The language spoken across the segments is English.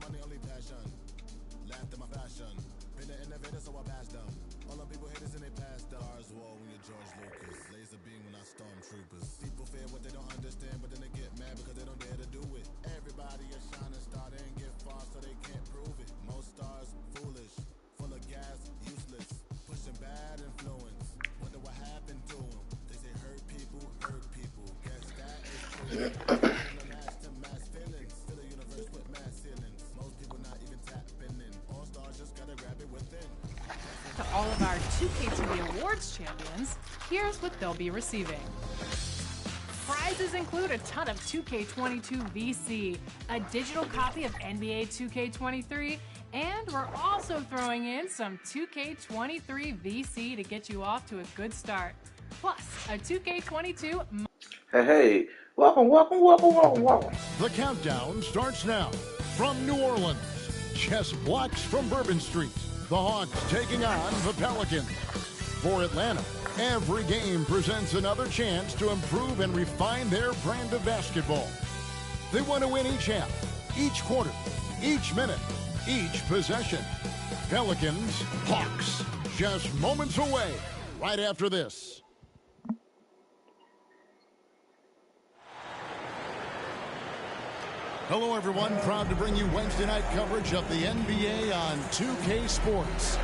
money only passion. Laughed at my fashion. Been an innovator, so I passed them. All the people haters and they passed them. Stars wall when you're George Lucas. Laser beam when I stormtroopers. People fear what they don't understand, but then they get mad because they don't dare to do it. Everybody a shining star, they ain't get far, so they can't prove it. Most stars foolish, full of gas, useless, pushing bad influence. Wonder what happened to them. They say hurt people. Guess that is true. From the mass to mass feelings, to the universe with mass ceilings. Most people not even tapping in. All stars just gotta grab it within. To all of our 2K Awards champions, here's what they'll be receiving. Prizes include a ton of 2K22 VC, a digital copy of NBA 2K23, and we're also throwing in some 2K23 VC to get you off to a good start. Plus, a 2K22... Hey, welcome. The countdown starts now. From New Orleans, just blocks from Bourbon Street, the Hawks taking on the Pelicans. For Atlanta, every game presents another chance to improve and refine their brand of basketball. They want to win each half, each quarter, each minute, each possession. Pelicans, Hawks, just moments away, right after this. Hello, everyone. Proud to bring you Wednesday night coverage of the NBA on 2K Sports.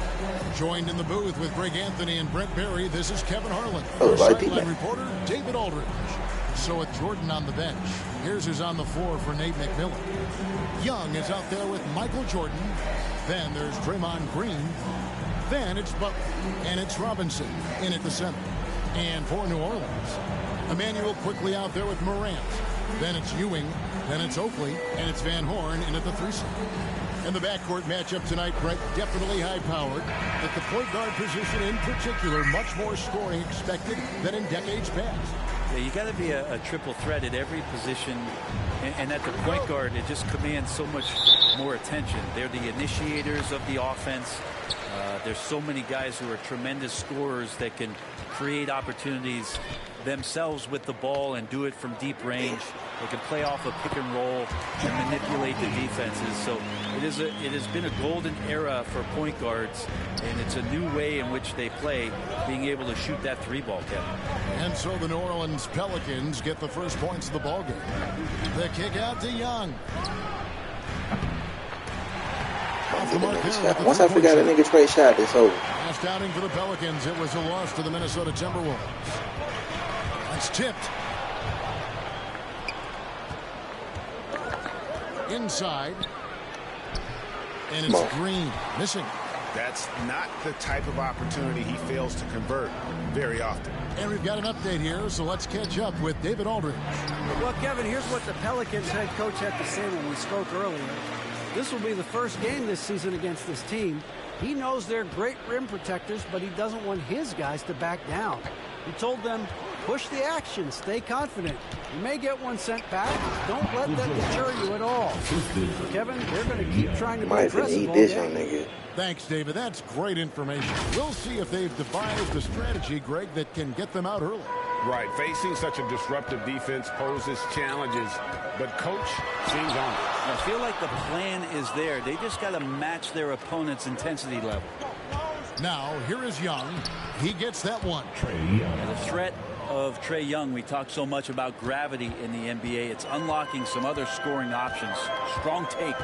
Joined in the booth with Greg Anthony and Brent Barry, this is Kevin Harlan. Our sideline reporter, David Aldridge. So with Jordan on the bench, here's who's on the floor for Nate McMillan. Young is out there with Michael Jordan. Then there's Draymond Green. Then it's Butler. And it's Robinson in at the center. And for New Orleans, Emmanuel quickly out there with Morant. Then it's Ewing. Then it's Oakley, and it's Van Horn in at the 3 slot. And the backcourt matchup tonight, Brett, definitely high-powered. At the point guard position in particular, much more scoring expected than in decades past. Yeah, you got to be a triple threat at every position, and at the point guard, it just commands so much more attention. They're the initiators of the offense. There's so many guys who are tremendous scorers that can create opportunities themselves with the ball and do it from deep range. They can play off a pick and roll and manipulate the defenses. So it has been a golden era for point guards, and it's a new way in which they play, being able to shoot that 3-ball, Kevin. And so the New Orleans Pelicans get the first points of the ball game. The kick out to Young. Once I figure out a nigga straight shot, it's over. Last outing for the Pelicans. It was a loss to the Minnesota Timberwolves. It's tipped. Inside. And it's Green missing. That's not the type of opportunity he fails to convert very often. And we've got an update here, so let's catch up with David Aldridge. Well, Kevin, here's what the Pelicans head coach had to say when we spoke earlier. This will be the first game this season against this team. He knows they're great rim protectors, but he doesn't want his guys to back down. He told them, push the action, stay confident. You may get one sent back. Don't let that deter you at all. Kevin, they're going to keep trying to be aggressive all day. Thanks, David. That's great information. We'll see if they've devised a strategy, Greg, that can get them out early. Right. Facing such a disruptive defense poses challenges, but coach seems on it. I feel like the plan is there. They just got to match their opponent's intensity level. Now, here is Young. He gets that one. And the threat of Trae Young, we talk so much about gravity in the NBA. It's unlocking some other scoring options. Strong take.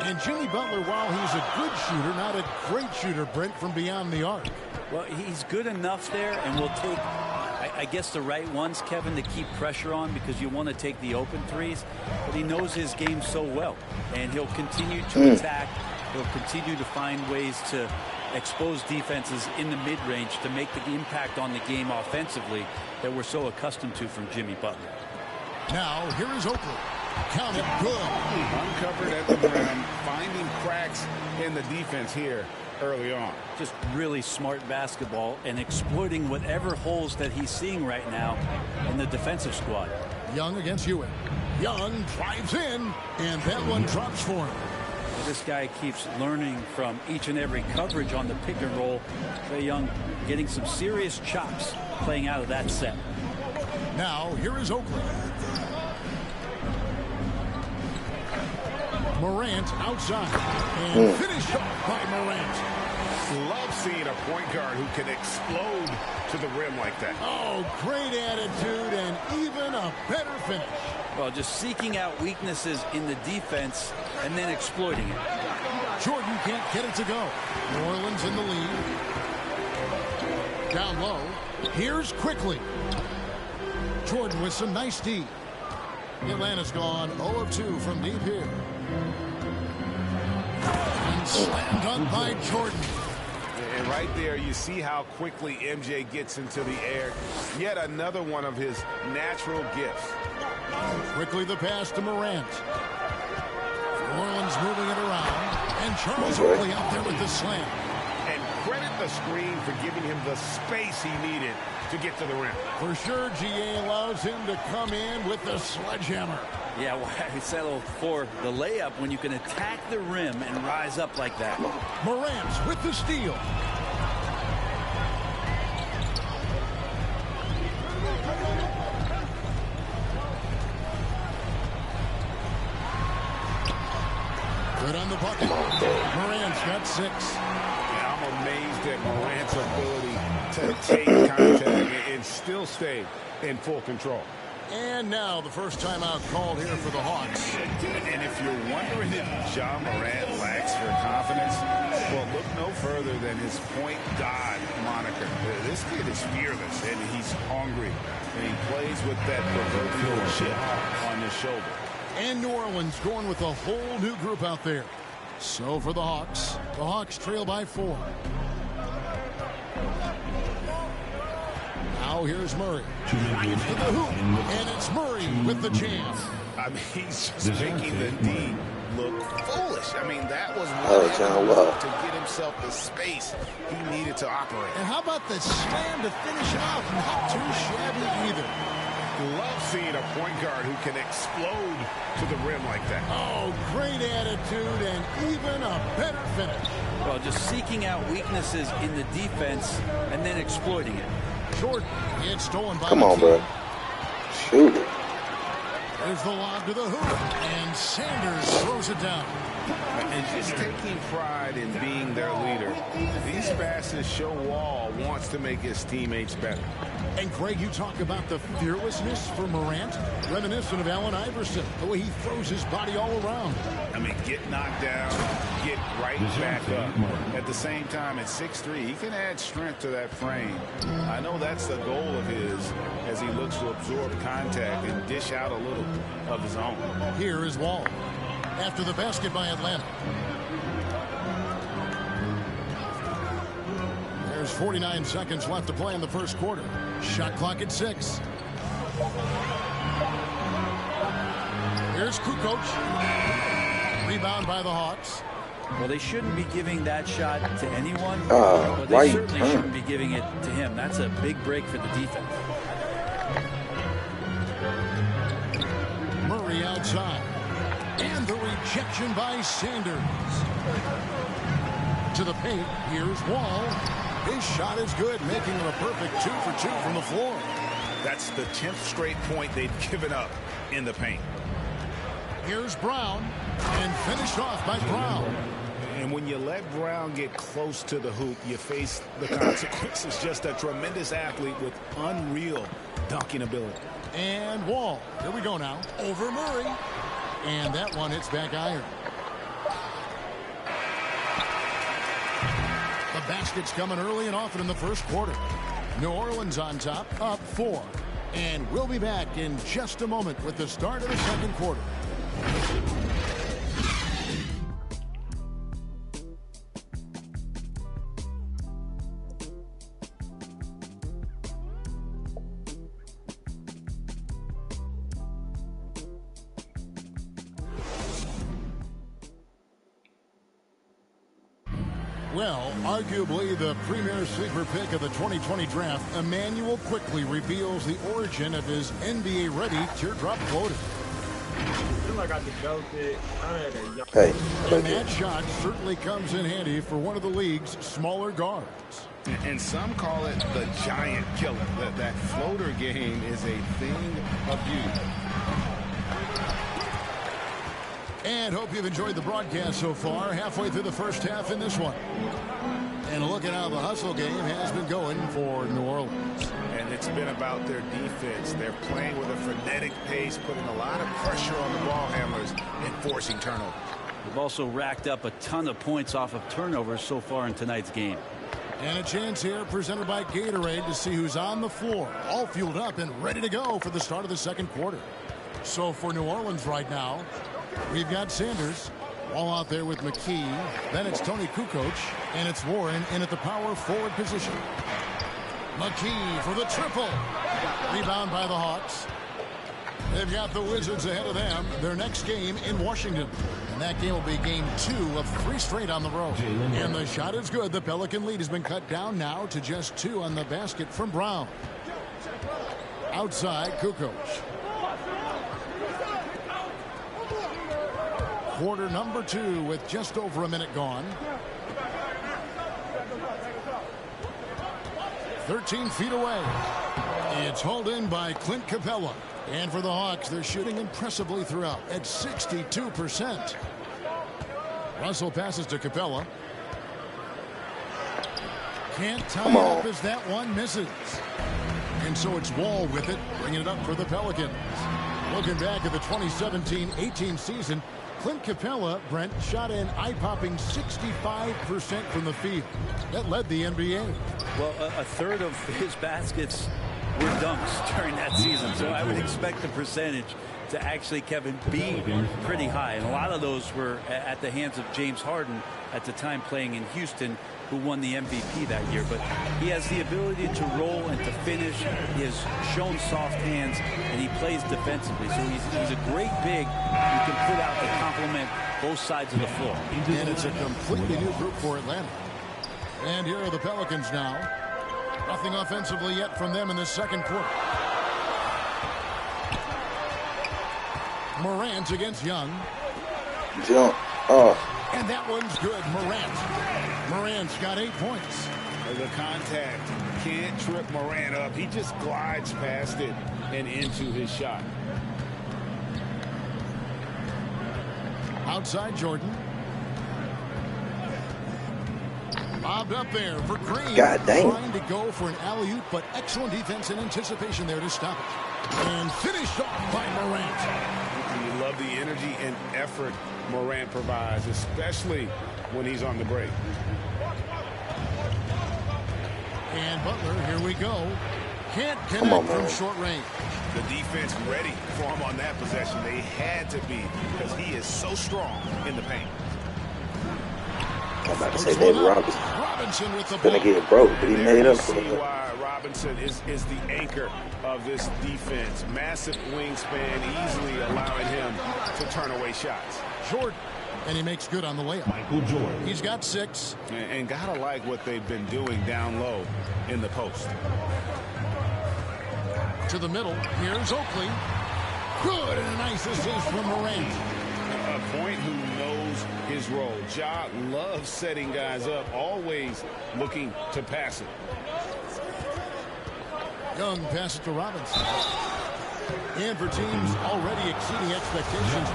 And Jimmy Butler, while he's a good shooter, not a great shooter, Brent, from beyond the arc. Well, he's good enough there, and will take, I guess, the right ones, Kevin, to keep pressure on, because you want to take the open threes. But he knows his game so well, and he'll continue to attack. He'll continue to find ways to expose defenses in the mid-range to make the impact on the game offensively that we're so accustomed to from Jimmy Butler. Now, here is Oakley. Count it good. Uncovered at the rim, finding cracks in the defense here early on. Just really smart basketball and exploiting whatever holes that he's seeing right now in the defensive squad. Young against Ewing. Young drives in, and that one drops for him. This guy keeps learning from each and every coverage on the pick and roll. Trae Young getting some serious chops playing out of that set. Now, here is Oakley. Morant outside. And finished off by Morant. Love seeing a point guard who can explode to the rim like that. Oh, great attitude and even a better finish. Well, just seeking out weaknesses in the defense and then exploiting it. Jordan can't get it to go. New Orleans in the lead. Down low. Here's Quickly. Jordan with some nice D. Atlanta's gone 0 of 2 from deep here. And slam dunk by Jordan. And right there, you see how quickly MJ gets into the air. Yet another one of his natural gifts. Quickly the pass to Morant. New Orleans moving it around. And Charles Oakley out there with the slam. And credit the screen for giving him the space he needed to get to the rim. For sure, GA allows him to come in with the sledgehammer. Yeah, well, I settled for the layup when you can attack the rim and rise up like that. Morant with the steal. Good on the bucket. Morant's got 6. Yeah, I'm amazed at Morant's ability to take contact and still stay in full control. And now the first timeout called here for the Hawks. And if you're wondering if Ja Morant lacks for confidence, well, look no further than his point god moniker. This kid is fearless, and he's hungry, and he plays with that proverbial chip on his shoulder. And New Orleans going with a whole new group out there. So for the Hawks trail by 4. Now here's Murray. To the hoop. And it's Murray with the jam. I mean, he's just making the D look foolish. I mean, that was one to get himself the space he needed to operate. And how about the slam to finish it off? Not too shabby either. Love seeing a point guard who can explode to the rim like that. Oh, great attitude and even a better finish. Well, just seeking out weaknesses in the defense and then exploiting it. Jordan, it's stolen by Come on, bro. Shoot it. There's the lob to the hoop, and Sanders throws it down. And just taking pride in being their leader, these passes show Wall wants to make his teammates better. And Greg, you talk about the fearlessness for Morant, reminiscent of Allen Iverson, the way he throws his body all around. I mean, get knocked down, get right back up. At the same time, at 6'3", he can add strength to that frame. I know that's the goal of his as he looks to absorb contact and dish out a little of his own. Here is Wall after the basket by Atlanta. There's 49 seconds left to play in the first quarter. Shot clock at 6. Here's Kukoc. Rebound by the Hawks. Well, they shouldn't be giving that shot to anyone, but they certainly shouldn't be giving it to him. That's a big break for the defense. Murray outside. And the rejection by Sanders. To the paint. Here's Wall. His shot is good, making it a perfect 2 for 2 from the floor. That's the 10th straight point they've given up in the paint. Here's Brown, and finished off by Brown. And when you let Brown get close to the hoop, you face the consequences. Just a tremendous athlete with unreal dunking ability. And Wall. Here we go now. Over Murray. And that one hits back iron. The basket's coming early and often in the first quarter. New Orleans on top, up 4. And we'll be back in just a moment with the start of the second quarter. Well, arguably the premier sleeper pick of the 2020 draft, Emmanuel Quickly reveals the origin of his NBA-ready teardrop floater. Hey, And that shot certainly comes in handy for one of the league's smaller guards. And some call it the giant killer. That floater game is a thing of beauty. And hope you've enjoyed the broadcast so far. Halfway through the first half in this one. And look at how the hustle game has been going for New Orleans. And it's been about their defense. They're playing with a frenetic pace, putting a lot of pressure on the ball handlers and forcing turnovers. They've also racked up a ton of points off of turnovers so far in tonight's game. And a chance here presented by Gatorade to see who's on the floor. All fueled up and ready to go for the start of the second quarter. So for New Orleans right now, we've got Sanders. All out there with McKee. Then it's Tony Kukoc. And it's Warren in at the power forward position. McKee for the triple. Rebound by the Hawks. They've got the Wizards ahead of them. Their next game in Washington. And that game will be game 2 of 3 straight on the road. And the shot is good. The Pelican lead has been cut down now to just 2 on the basket from Brown. Outside, Kukoc. Quarter number 2 with just over a minute gone. 13 feet away. It's hauled in by Clint Capella. And for the Hawks, they're shooting impressively throughout at 62%. Russell passes to Capella. Can't tie it up as that one misses. And so it's Wall with it, bringing it up for the Pelicans. Looking back at the 2017-18 season, Clint Capella, Brent, shot an eye-popping 65% from the field. That led the NBA. Well, a third of his baskets were dunks during that season, so I would expect the percentage to actually, Kevin, be pretty high. And a lot of those were at the hands of James Harden at the time playing in Houston, who won the MVP that year. But he has the ability to roll and to finish. He has shown soft hands, and he plays defensively. So he's a great big you can put out to complement both sides of the floor. And it's a completely new group for Atlanta. And here are the Pelicans now. Nothing offensively yet from them in the second quarter. Morant against Young. Jump. Oh. And that one's good. Morant's got 8 points. The contact can't trip Morant up. He just glides past it and into his shot. Outside Jordan. Bobbed up there for Green. God dang. Trying to go for an alley-oop, but excellent defense and anticipation there to stop it. And finished off by Morant. You love the energy and effort Morant provides, especially when he's on the break. And Butler, here we go. Can't connect from short range. The defense ready for him on that possession. They had to be, because he is so strong in the paint. I'm about to say David Robinson. Robinson with the Gonna ball. get broke, but he made up for See it. why Robinson is the anchor of this defense. Massive wingspan, easily allowing him to turn away shots. Jordan. And he makes good on the layup. Michael Jordan. He's got 6. And gotta like what they've been doing down low in the post. To the middle. Here's Oakley. Good, and a nice assist from Morant. A point who knows his role. Ja loves setting guys up, always looking to pass it. Young passes to Robinson. And for teams already exceeding expectations,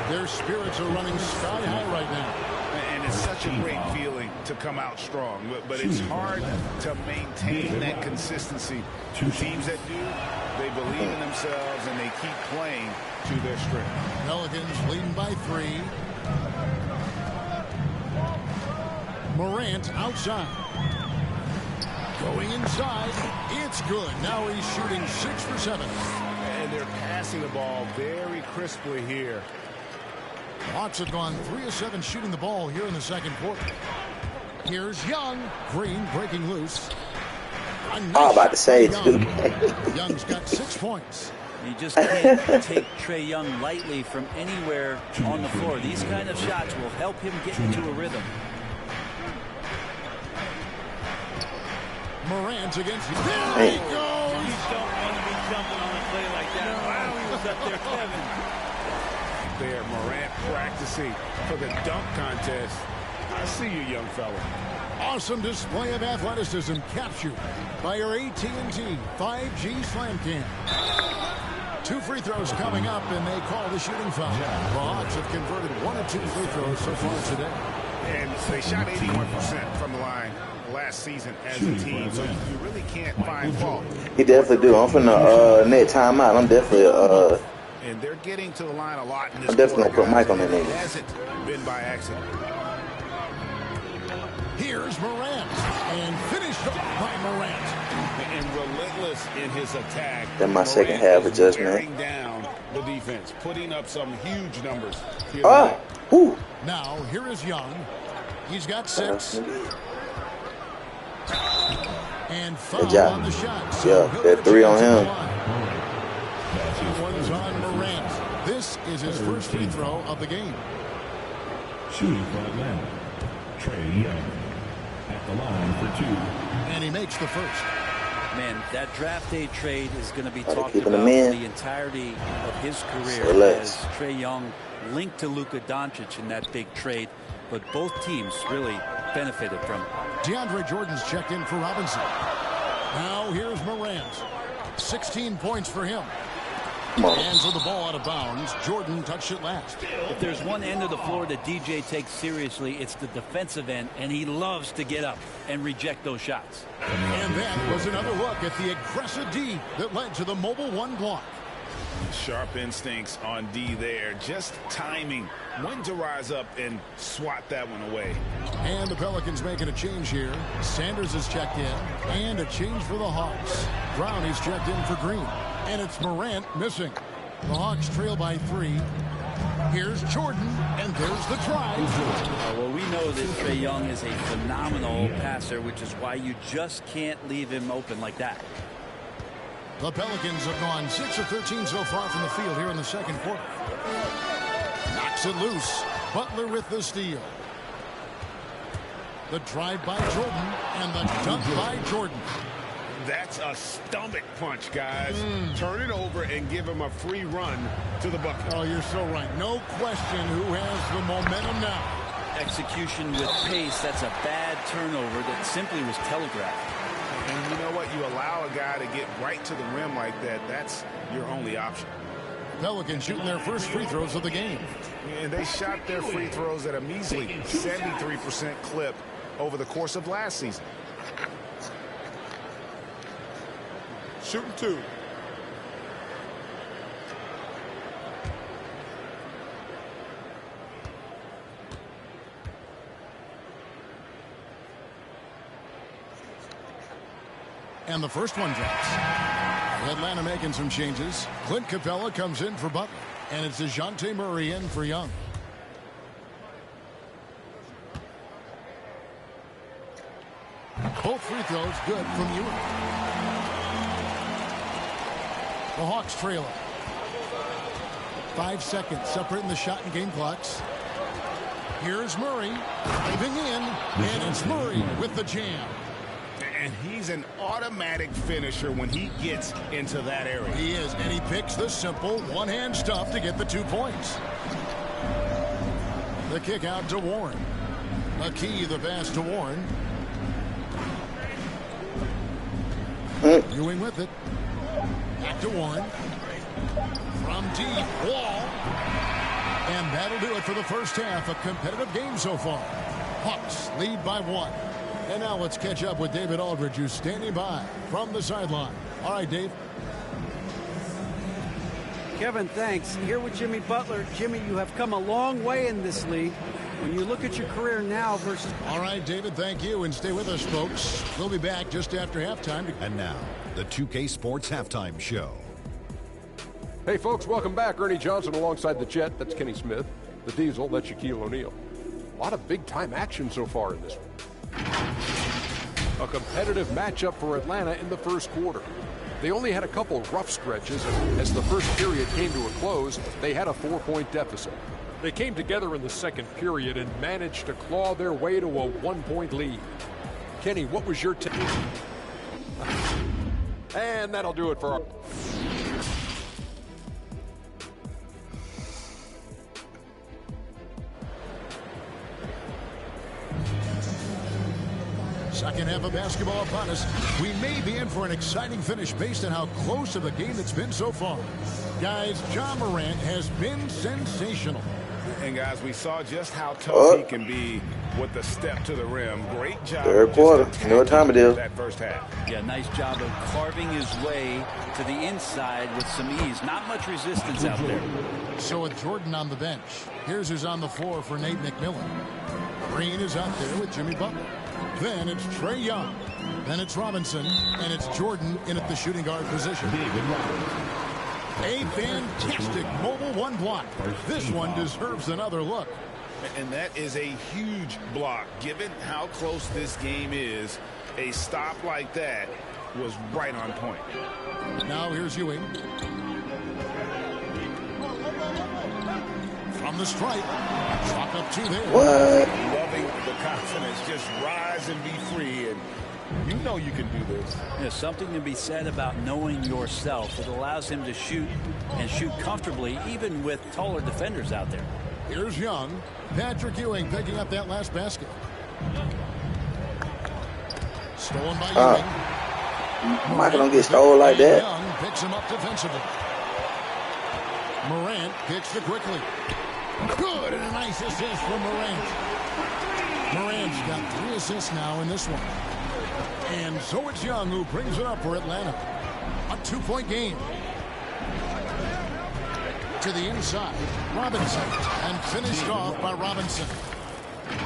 their spirits are running sky high right now. And it's such a great feeling to come out strong, but it's hard to maintain that consistency. Teams that do, they believe in themselves and they keep playing to their strength. Pelicans leading by 3. Morant outside. Going inside. It's good. Now he's shooting 6 for 7. And they're passing the ball very crisply here. Hawks have gone 3 of 7 shooting the ball here in the second quarter. Here's Young. Green breaking loose. I'm about to say it's Duke. Young's got 6 points. You just can't take Trae Young lightly from anywhere on the floor. These kind of shots will help him get into a rhythm. Morant against him. There he goes. You don't want to be jumping on a play like that. Wow, he was up there, Kevin. There, Morant practicing for the dunk contest. I see you, young fella. Awesome display of athleticism captured by our AT&T 5G Slam Cam. 2 free throws coming up, and they call the shooting foul. The Hawks have converted 1 of 2 free throws so far today. And they shot 81% from the line last season as a team, so you really can't find fault. He definitely do. I'm finna net timeout. I'm definitely and they're getting to the line a lot in this. I'm definitely gonna put Mike on that It name. hasn't been by accident. Here's Morant, and finished off by Morant. And relentless in his attack. Then my second half is adjustment. wearing down the defense, putting up some huge numbers. Here Whew. Now, here is Young. He's got 6. And foul on the shot. So yeah, that 3 on him. One's on Morant. This is his first free throw of the game. Shooting for Atlanta, Trae Young at the line for 2. And he makes the first. Man, that draft day trade is going to be talked keeping about him in. the entirety of his career Relax. as Trae Young linked to Luka Doncic in that big trade. But both teams really benefited from it. DeAndre Jordan's checked in for Robinson. Now here's Morant. 16 points for him. Hands of the ball out of bounds. Jordan touched it last. If there's one end of the floor that DJ takes seriously, it's the defensive end, and he loves to get up and reject those shots. And that was another look at the aggressive D that led to the mobile 1 block. Sharp instincts on D there. Just timing when to rise up and swat that one away. And the Pelicans making a change here. Sanders is checked in. And a change for the Hawks. Brown is checked in for Green. And it's Morant missing. The Hawks trail by 3. Here's Jordan, and there's the try. Well, we know that Trae Young is a phenomenal passer, which is why you just can't leave him open like that. The Pelicans have gone 6 of 13 so far from the field here in the second quarter. Knocks it loose. Butler with the steal. The drive by Jordan, and the dunk by Jordan. That's a stomach punch, guys. Turn it over and give him a free run to the bucket. Oh, you're so right. No question who has the momentum now. Execution with pace, that's a bad turnover that simply was telegraphed. And you know what? You allow a guy to get right to the rim like that, that's your only option. Pelicans shooting their first free throws of the game. And they shot their free throws at a measly 73% clip over the course of last season. Shooting 2. And the first one drops. Atlanta making some changes. Clint Capella comes in for Butler. And it's DeJounte Murray in for Young. Both free throws good from Ewing. The Hawks trail it. 5 seconds separating the shot and game clocks. Here's Murray driving in, and it's Murray with the jam. And he's an automatic finisher when he gets into that area. He is, and he picks the simple one-hand stuff to get the 2 points. The kick out to Warren. McKee the pass to Warren. Ewing with it. Back to Warren. From deep, Wall. And that'll do it for the first half. A competitive game so far. Hawks lead by 1. And now let's catch up with David Aldridge, who's standing by from the sideline. All right, Dave. Kevin, thanks. Here with Jimmy Butler. Jimmy, you have come a long way in this league. When you look at your career now versus... All right, David, thank you. And stay with us, folks. We'll be back just after halftime. And now, the 2K Sports Halftime Show. Hey, folks, welcome back. Ernie Johnson alongside the Jet. That's Kenny Smith. The Diesel, that's Shaquille O'Neal. A lot of big-time action so far in this one. A competitive matchup for Atlanta in the first quarter. They only had a couple rough stretches, and as the first period came to a close, they had a 4-point deficit. They came together in the second period and managed to claw their way to a 1-point lead. Kenny, what was your take? And that'll do it for our... Second half of basketball upon us. We may be in for an exciting finish based on how close of a game it's been so far. Guys, Ja Morant has been sensational. And guys, we saw just how tough he can be with the step to the rim. Great job. Third quarter. You know what time it is. That first half. Yeah, nice job of carving his way to the inside with some ease. Not much resistance out there. So with Jordan on the bench, here's who's on the floor for Nate McMillan. Green is out there with Jimmy Butler. Then it's Trae Young. Then it's Robinson. And it's Jordan in at the shooting guard position. A fantastic mobile one block. This one deserves another look. And that is a huge block. Given how close this game is, a stop like that was right on point. Now here's Ewing. From the stripe. Clock up 2 there. What? Loving the confidence. Just rise and be free. And you know you can do this. There's something to be said about knowing yourself. It allows him to shoot and shoot comfortably, even with taller defenders out there. Here's Young. Patrick Ewing picking up that last basket. Stolen by Ewing. Michael don't get stolen like that. Young picks him up defensively. Morant kicks to quickly. Good, and a nice assist from Morant. Morant's got 3 assists now in this one. And so it's Young who brings it up for Atlanta. A 2-point game. To the inside, Robinson, and finished off by Robinson.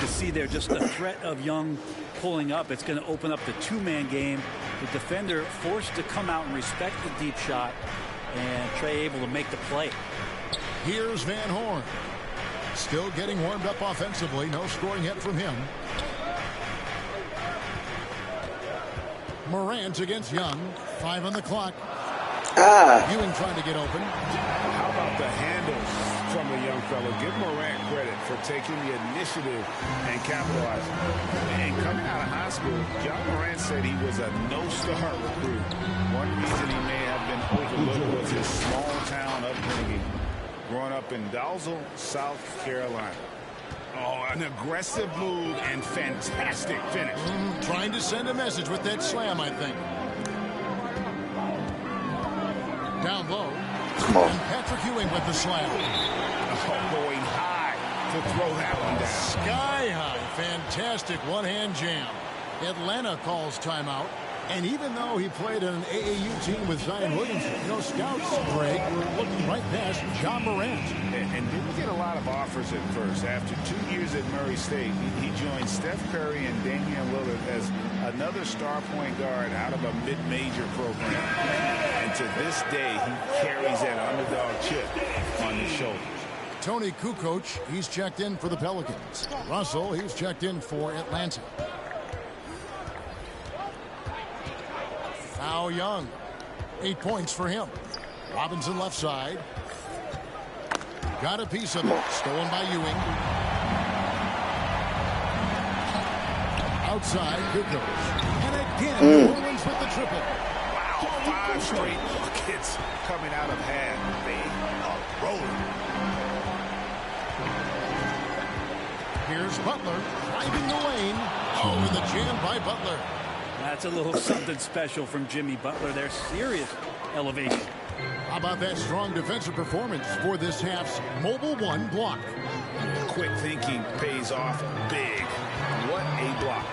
To see there just the threat of Young pulling up, it's going to open up the 2-man game. The defender forced to come out and respect the deep shot, and Trae able to make the play. Here's Van Horn. Still getting warmed up offensively. No scoring yet from him. Morant against Young. 5 on the clock. Ewing trying to get open. How about the handles from the young fellow? Give Morant credit for taking the initiative and capitalizing. And coming out of high school, Ja Morant said he was a no-star recruit. One reason he may have been overlooked was his small-town upbringing, growing up in Dalzell, South Carolina. Oh, an aggressive move and fantastic finish. Trying to send a message with that slam, I think. Down low. Come on. And Patrick Ewing with the slam. Oh, going high to throw that one down. Sky high. Fantastic one-hand jam. Atlanta calls timeout. And even though he played on an AAU team with Zion Williamson, you know, scouts, Greg, were looking right past Ja Morant. And didn't get a lot of offers at first. After 2 years at Murray State, he joined Steph Curry and Damian Lillard as another star point guard out of a mid-major program. And to this day, he carries that underdog chip on his shoulders. Tony Kukoc, he's checked in for the Pelicans. Russell, he's checked in for Atlanta. Now Young. 8 points for him. Robinson left side. Got a piece of it. Stolen by Ewing. Outside, Kukoc. And again, New Orleans with the triple. Wow, 5 straight buckets coming out of half. They are rolling. Here's Butler driving the lane. Oh, and the jam by Butler. That's a little something special from Jimmy Butler. There's serious elevation. How about that strong defensive performance for this half's mobile one block? Quick thinking pays off big. What a block.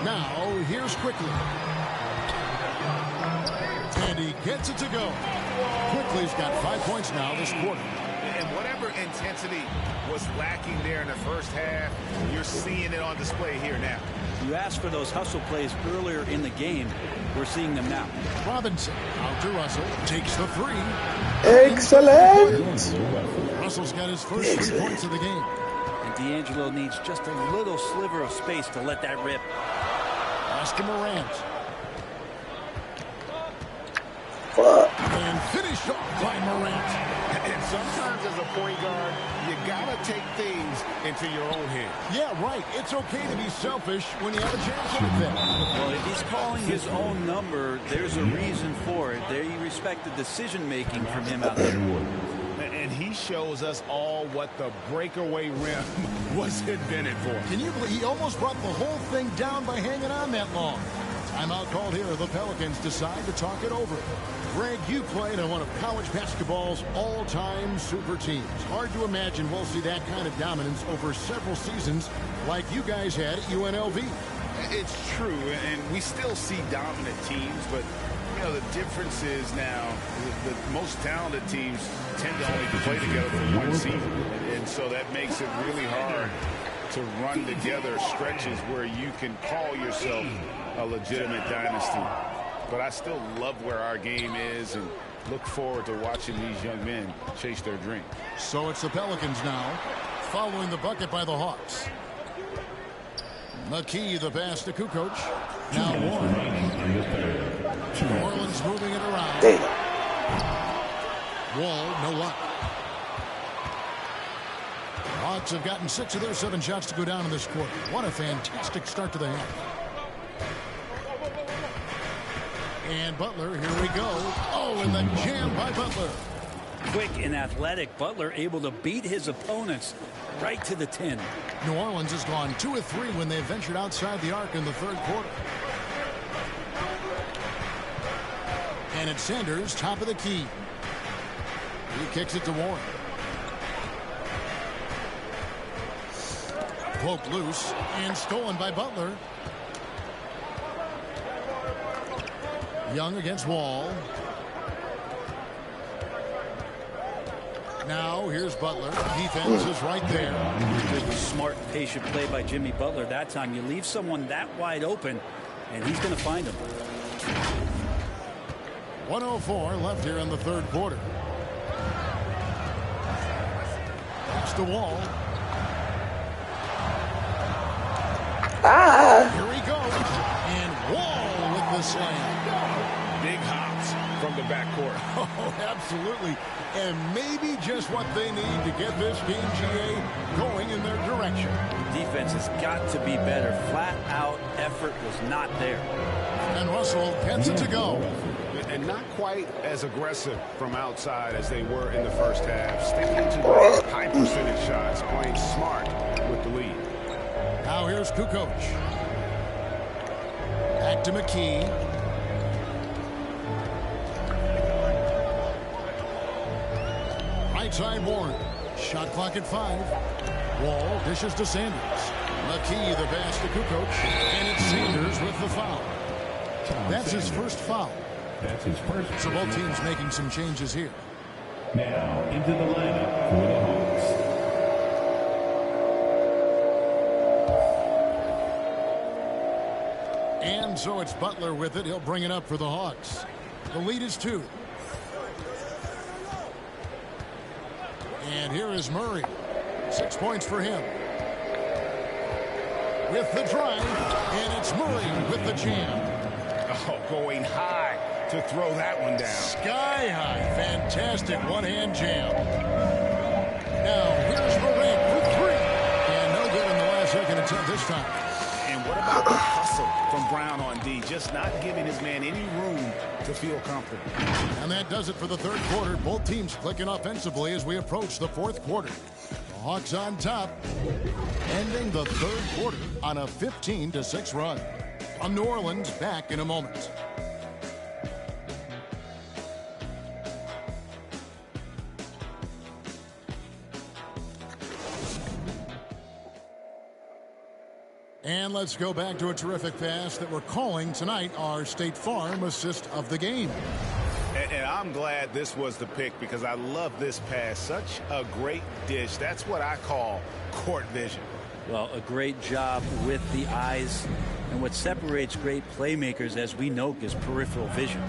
Now, here's Quickly. And he gets it to go. Quickly's got 5 points now this quarter. And whatever intensity was lacking there in the first half, you're seeing it on display here now. You asked for those hustle plays earlier in the game. We're seeing them now. Robinson out to Russell. Takes the 3. Excellent. Russell's got his first 3 points of the game. And D'Angelo needs just a little sliver of space to let that rip. Oscar Morant. Fuck. And finished off by Morant. And sometimes as a point guard, you gotta take things into your own hands. Yeah, right. It's okay to be selfish when you have a chance like that. Well, if he's calling his own number, there's a reason for it. They respect the decision-making from him out there. And he shows us all what the breakaway rim was invented for. Can you believe he almost brought the whole thing down by hanging on that long? Timeout called here. The Pelicans decide to talk it over. Greg, you played on one of college basketball's all-time super teams. Hard to imagine we'll see that kind of dominance over several seasons like you guys had at UNLV. It's true, and we still see dominant teams, but you know, the difference is now the most talented teams tend to only play together for one season, and so that makes it really hard to run together stretches where you can call yourself a legitimate dynasty. But I still love where our game is and look forward to watching these young men chase their dream. So it's the Pelicans now, following the bucket by the Hawks. McKee, the pass to Kukoc. Now Warren. New Orleans moving it around. Wall, no luck. Hawks have gotten 6 of their 7 shots to go down in this quarter. What a fantastic start to the half. And Butler, here we go. Oh, and the jam by Butler. Quick and athletic, Butler able to beat his opponents right to the 10. New Orleans has gone 2 of 3 when they ventured outside the arc in the third quarter. And it's Sanders, top of the key. He kicks it to Warren. Poked loose and stolen by Butler. Young against Wall. Now here's Butler. Defense is right there. Good, smart, patient play by Jimmy Butler that time. You leave someone that wide open, and he's going to find him. 1:04 left here in the third quarter. Pass to Wall. Here he goes. And Wall with the slam. Big hops from the backcourt. Oh, absolutely. And maybe just what they need to get this game, GA, going in their direction. Defense has got to be better. Flat out effort was not there. And Russell gets it to go. And not quite as aggressive from outside as they were in the first half. Sticking to their high percentage shots, playing smart with the lead. Now here's Kukoc. Back to McKee. Right side Warren. Shot clock at 5. Wall dishes to Sanders. McKee the pass to Kukoc. And it's Sanders with the foul. That's his first foul. That's his first. So both teams making some changes here. Now into the lineup for the Hawks. And so it's Butler with it. He'll bring it up for the Hawks. The lead is 2. And here is Murray. 6 points for him. With the drive. And it's Murray with the jam. Oh, going high to throw that one down. Sky high. Fantastic one-hand jam. Now, here's Morant for 3. And no good in the last second attempt this time. And what about the hustle from Brown on D? Just not giving his man any room to feel comfortable. And that does it for the third quarter. Both teams clicking offensively as we approach the fourth quarter. The Hawks on top, ending the third quarter on a 15-6 run. From New Orleans, back in a moment. And let's go back to a terrific pass that we're calling tonight our State Farm assist of the game. And I'm glad this was the pick because I love this pass. Such a great dish. That's what I call court vision. Well, a great job with the eyes. And what separates great playmakers, as we know, is peripheral vision.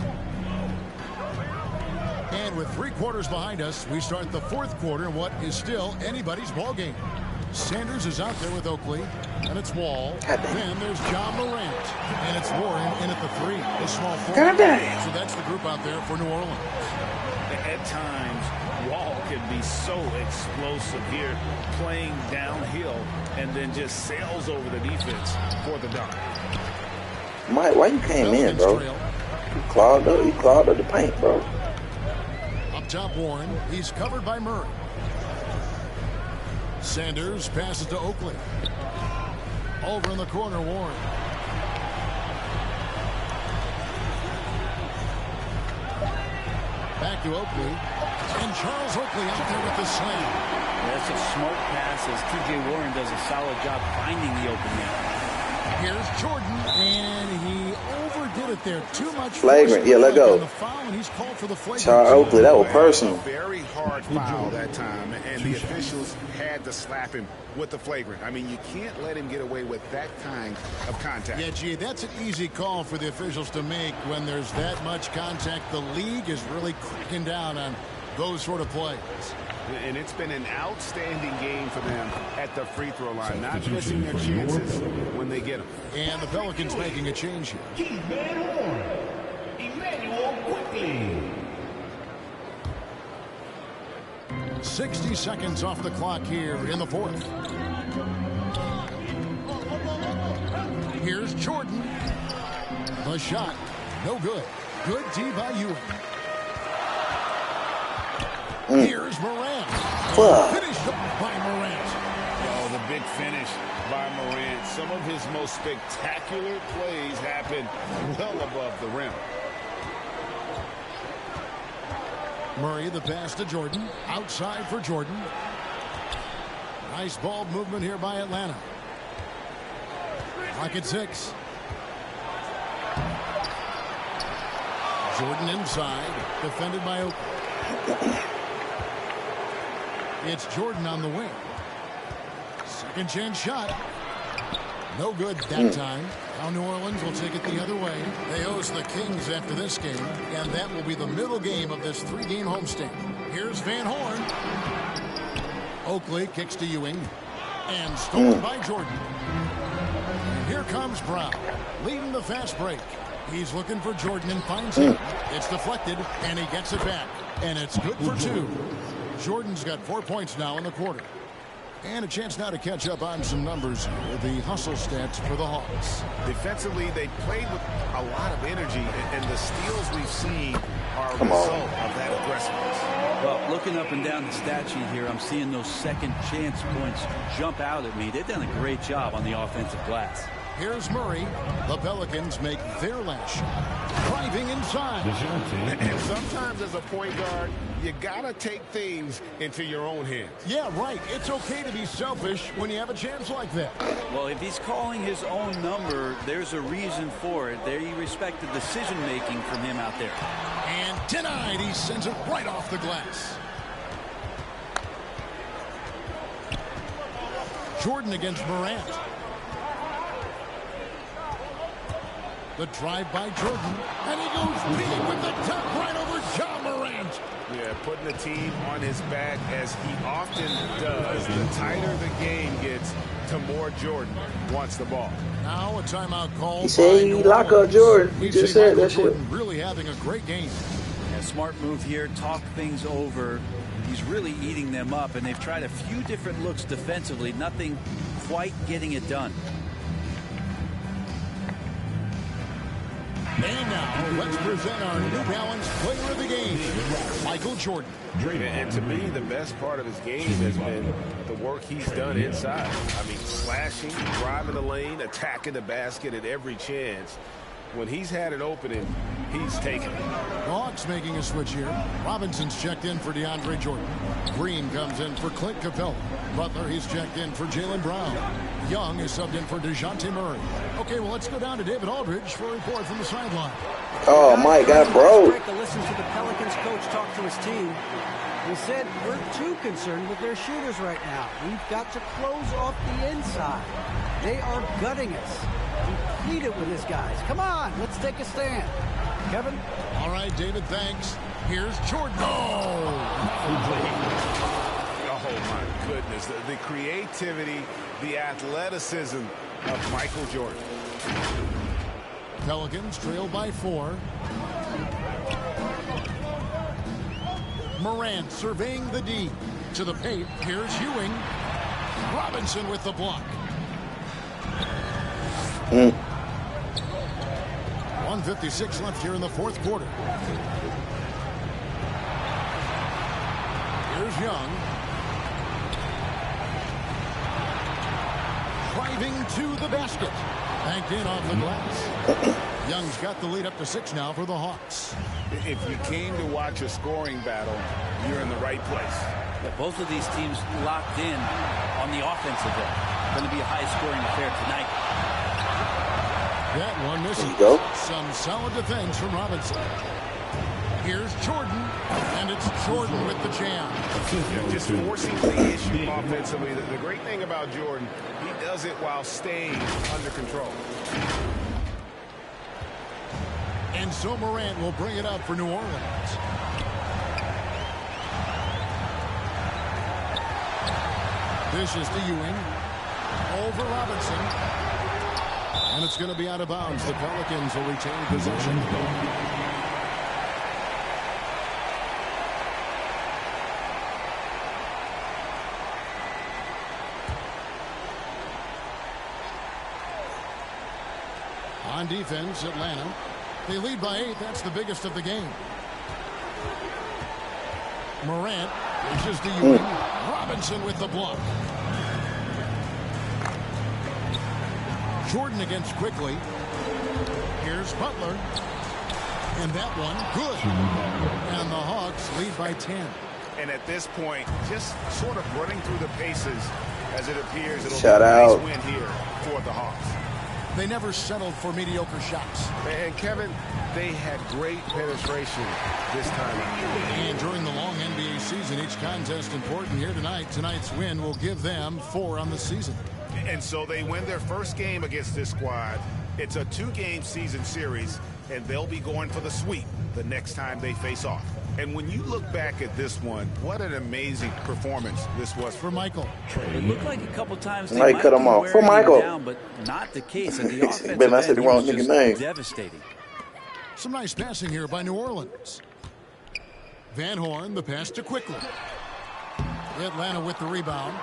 And with 3 quarters behind us, we start the fourth quarter in what is still anybody's ball game. Sanders is out there with Oakley, and it's Wall. Then there's John Morant, and it's Warren in at the 3, the small forward. So that's the group out there for New Orleans. At times, Wall can be so explosive here, playing downhill, and then just sails over the defense for the dunk. Mike, why you came in, bro? You clogged up the paint, bro. Up up top Warren. He's covered by Murray. Sanders passes to Oakley. Over in the corner, Warren. Back to Oakley. And Charles Oakley out there with the slam. That's a smart pass as T.J. Warren does a solid job finding the open man. Here's Jordan, and he overdid it there. Too much flagrant. Yeah, let go. He's called for the flagrant. Charles Oakley, that was personal. Very hard foul that time, and the officials had to slap him with the flagrant. I mean, you can't let him get away with that kind of contact. Yeah, gee, that's an easy call for the officials to make when there's that much contact. The league is really cracking down on those sort of plays. And it's been an outstanding game for them at the free throw line, not missing their chances when they get them. And the Pelicans making a change here. Keith Van Horn. Emmanuel Quickly. 60 seconds off the clock here in the fourth. Here's Jordan. The shot. No good. Good D by Ewing. Here's Morant. Finished up by Morant. Oh, the big finish by Morant. Some of his most spectacular plays happen well above the rim. Murray, the pass to Jordan. Outside for Jordan. Nice ball movement here by Atlanta. Clock at 6. Jordan inside. Defended by Oakley. It's Jordan on the wing. Second chance shot. No good that time. Now New Orleans will take it the other way. They host the Kings after this game, and that will be the middle game of this 3-game homestand. Here's Van Horn. Oakley kicks to Ewing. And stolen by Jordan. And here comes Brown, leading the fast break. He's looking for Jordan and finds him. It's deflected, and he gets it back. And it's good for 2. Jordan's got 4 points now in the quarter. And a chance now to catch up on some numbers here. The hustle stats for the Hawks. Defensively, they played with a lot of energy, and the steals we've seen are a result of that aggressiveness. Well, looking up and down the stat sheet here, I'm seeing those second chance points jump out at me. They've done a great job on the offensive glass. Here's Murray. The Pelicans make their last shot. Driving inside. And sometimes as a point guard, you got to take things into your own hands. Yeah, right. It's okay to be selfish when you have a chance like that. Well, if he's calling his own number, there's a reason for it. They respect the decision-making from him out there. And denied. He sends it right off the glass. Jordan against Morant. The drive by Jordan, and he goes big with the top right over Ja Morant. Yeah, putting the team on his back as he often does. The tighter the game gets, the more Jordan wants the ball. Now a timeout call. He said he lock up Jordan. He just said that shit. Really having a great game. Yeah, smart move here. Talk things over. He's really eating them up, and they've tried a few different looks defensively. Nothing quite getting it done. And now, let's present our New Balance Player of the Game, Michael Jordan. And to me, the best part of his game has been the work he's done inside. I mean, slashing, driving the lane, attacking the basket at every chance. When he's had an opening, he's taken it. Hawks making a switch here. Robinson's checked in for DeAndre Jordan. Green comes in for Clint Capella. Butler, he's checked in for Jaylen Brown. Young is subbed in for DeJounte Murray. Okay, well, let's go down to David Aldridge for a report from the sideline. Oh, Mike got broke. Great to listen to the Pelicans coach talk to his team. He said we're too concerned with their shooters right now. We've got to close off the inside. They are gutting us. We need it with his guys. Come on, let's take a stand. Kevin? All right, David, thanks. Here's Jordan. Oh, my goodness. The creativity, the athleticism of Michael Jordan. Pelicans trail by 4. Morant surveying the D. To the paint. Here's Ewing. Robinson with the block. 1:56 left here in the fourth quarter. Here's Young. Driving to the basket. Banked in off the glass. Young's got the lead up to 6 now for the Hawks. If you came to watch a scoring battle, you're in the right place. Yeah, both of these teams locked in on the offensive end. Going to be a high-scoring affair tonight. That one misses. Go. Some solid defense from Robinson. Here's Jordan, and it's Jordan with the jam. Just forcing the issue offensively. The great thing about Jordan, he does it while staying under control. And so Morant will bring it up for New Orleans. This is to Ewing. Over Robinson. And it's going to be out of bounds. The Pelicans will retain possession. On defense, Atlanta. They lead by 8. That's the biggest of the game. Morant reaches to Ewing. Robinson with the block. Jordan against Quickly. Here's Butler. And that one, good. And the Hawks lead by 10. And at this point, just sort of running through the paces as it appears it'll Shout be a nice out. win here for the Hawks. They never settled for mediocre shots. And Kevin, they had great penetration this time out. And during the long NBA season, each contest important here tonight. Tonight's win will give them 4 on the season. And so they win their first game against this squad. It's a 2-game season series, and they'll be going for the sweep the next time they face off. And when you look back at this one, what an amazing performance this was for Michael. It looked like a couple times they Might might cut him be off. For wearing him Michael. down, but not the case. And the offensive Ben, I said end, the he wrong was nigga just name. devastating. Some nice passing here by New Orleans. Van Horn, the pass to Quickly. Atlanta with the rebound.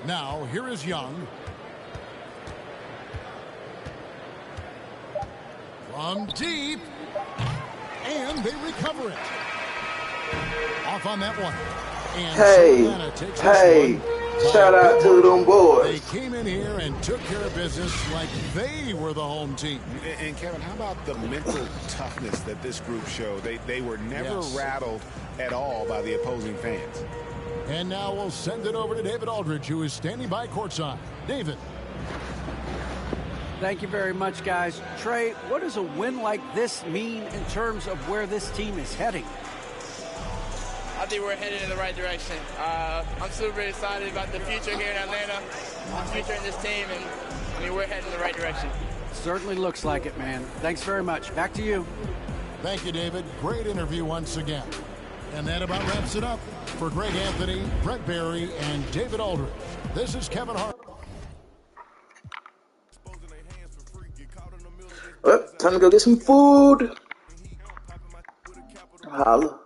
Now, here is Young. From deep. And they recover it. Off on that one. And Atlanta takes this one. Shout out to them boys. They came in here and took care of business like they were the home team. And Kevin, how about the mental toughness that this group showed? They were never rattled at all by the opposing fans. And now we'll send it over to David Aldridge, who is standing by courtside. David. Thank you very much, guys. Trey, what does a win like this mean in terms of where this team is heading? I think we're headed in the right direction. I'm super excited about the future here in Atlanta, the future in this team, and I mean, we're heading in the right direction. Certainly looks like it, man. Thanks very much. Back to you. Thank you, David. Great interview once again. And that about wraps it up for Greg Anthony, Brent Barry, and David Aldridge. This is Kevin Hart. Well, time to go get some food. Holla.